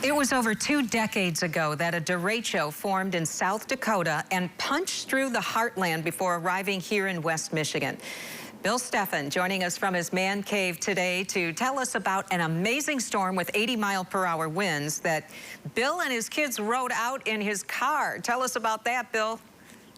It was over 2 decades ago that a derecho formed in South Dakota and punched through the heartland before arriving here in West Michigan. Bill Steffen joining us from his man cave today to tell us about an amazing storm with 80-mile-per-hour winds that Bill and his kids rode out in his car. Tell us about that, Bill.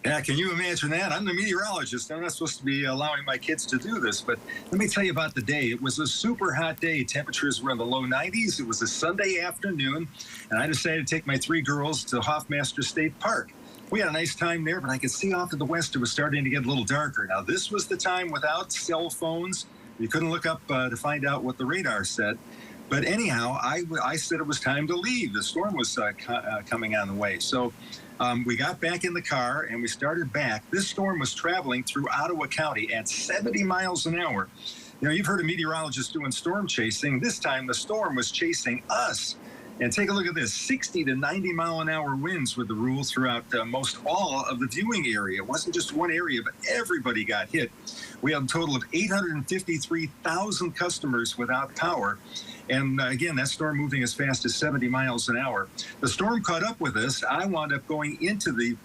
Yeah, can you imagine that? I'm the meteorologist. I'm not supposed to be allowing my kids to do this, but let me tell you about the day. It was a super hot day. Temperatures were in the low 90s. It was a Sunday afternoon, and I decided to take my 3 girls to Hoffmaster State Park. We had a nice time there, but I could see off to the west it was starting to get a little darker. Now, this was the time without cell phones. You couldn't look up to find out what the radar said. But anyhow, I said it was time to leave. The storm was coming on the way. So we got back in the car and we started back. This storm was traveling through Ottawa County at 70 miles an hour. You know, you've heard of meteorologists doing storm chasing. This time the storm was chasing us. And take a look at this, 60 to 90 mile an hour winds were the rule throughout most all of the viewing area. It wasn't just one area, but everybody got hit. We had a total of 853,000 customers without power. And again, that storm moving as fast as 70 miles an hour. The storm caught up with us. I wound up going into the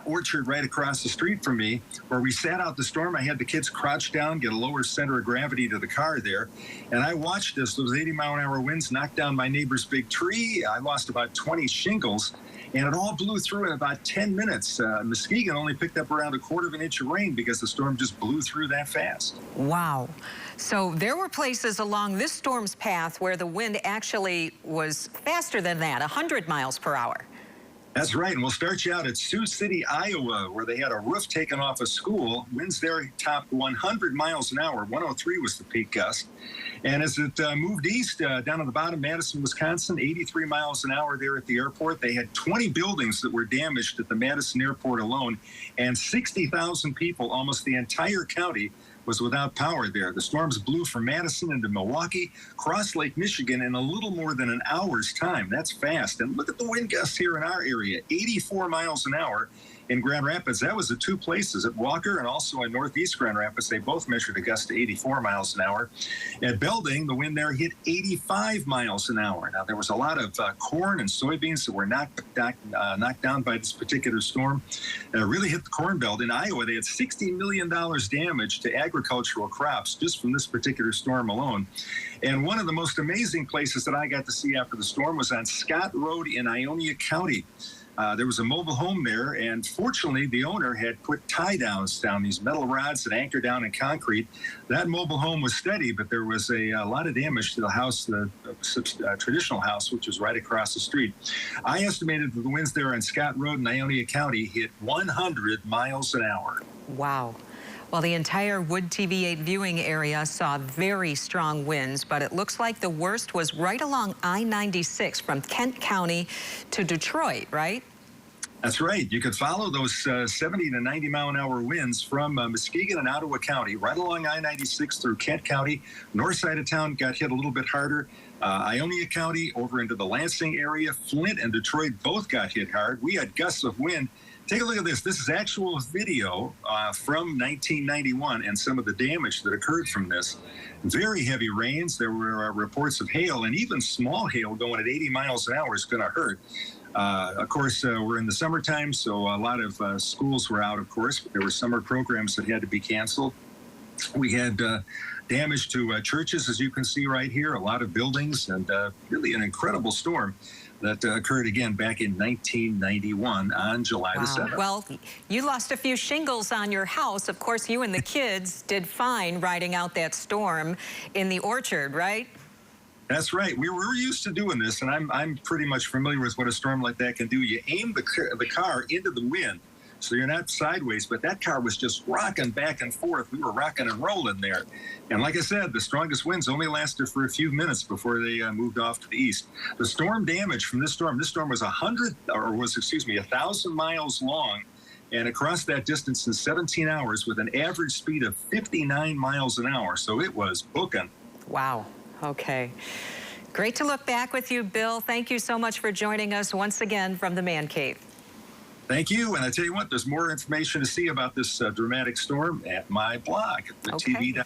orchard right across the street from me, where we sat out the storm. I had the kids crouch down, get a lower center of gravity to the car there, and I watched those 80-mile-an-hour winds knock down my neighbor's big tree. I lost about 20 shingles, and it all blew through in about 10 minutes. Muskegon only picked up around 1/4 inch of rain because the storm just blew through that fast. Wow. So there were places along this storm's path where the wind actually was faster than that, 100 miles per hour. That's right, and we'll start you out at Sioux City, Iowa, where they had a roof taken off a school. Winds there topped 100 miles an hour. 103 was the peak gust. And as it moved east, down at the bottom, Madison, Wisconsin, 83 miles an hour there at the airport. They had 20 buildings that were damaged at the Madison airport alone, and 60,000 people, almost the entire county, was without power there. The storms blew from Madison into Milwaukee, crossed Lake Michigan in a little more than an hour's time. That's fast. And look at the wind gusts here in our area, 84 miles an hour. In Grand Rapids, that was the 2 places, at Walker and also in northeast Grand Rapids. They both measured a gust to 84 miles an hour. At Belding, the wind there hit 85 miles an hour. Now, there was a lot of corn and soybeans that were knocked down by this particular storm. It really hit the corn belt. In Iowa, they had $60 million damage to agricultural crops just from this particular storm alone. And one of the most amazing places that I got to see after the storm was on Scott Road in Ionia County. There was a mobile home there, and fortunately, the owner had put tie-downs down, these metal rods that anchor down in concrete. That mobile home was steady, but there was a lot of damage to the house, the traditional house, which was right across the street. I estimated that the winds there on Scott Road in Ionia County hit 100 miles an hour. Wow. Well, the entire Wood TV8 viewing area saw very strong winds, but it looks like the worst was right along I-96 from Kent County to Detroit, right? That's right. You could follow those 70 to 90 mile an hour winds from Muskegon and Ottawa County, right along I-96 through Kent County. North side of town got hit a little bit harder. Ionia County over into the Lansing area. Flint and Detroit both got hit hard. We had gusts of wind. Take a look at this. This is actual video from 1991 and some of the damage that occurred from this. Very heavy rains. There were reports of hail, and even small hail going at 80 miles an hour is going to hurt. Of course, we're in the summertime, so a lot of schools were out, of course. But there were summer programs that had to be canceled. We had damage to churches, as you can see right here, a lot of buildings, and really an incredible storm that occurred again back in 1991 on July the 7th. Well, you lost a few shingles on your house. Of course, you and the kids did fine riding out that storm in the orchard, right? That's right. We were used to doing this, and I'm pretty much familiar with what a storm like that can do. You aim the car into the wind, so you're not sideways, but that car was just rocking back and forth. We were rocking and rolling there. And like I said, the strongest winds only lasted for a few minutes before they moved off to the east. The storm damage from this storm was 1,000 miles long, and across that distance in 17 hours with an average speed of 59 miles an hour. So it was booking. Wow. Okay. Great to look back with you, Bill. Thank you so much for joining us once again from the Man Cave. Thank you. And I tell you what, there's more information to see about this dramatic storm at my blog, the TV.